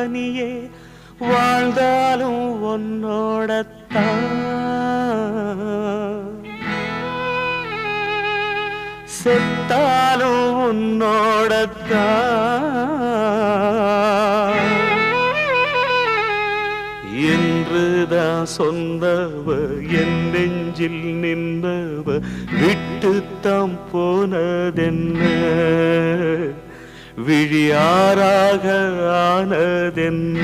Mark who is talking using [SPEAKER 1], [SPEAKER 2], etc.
[SPEAKER 1] தனியே வாழ்ந்தாலும் உன்னோடத்தான், செத்தாலும் உன்னோடத்தான் என்றுதான் சொன்னவ என் நெஞ்சில் நின்றவ விட்டுத்தாம் போனதென்ன, விழியாராக ஆனதென்ன.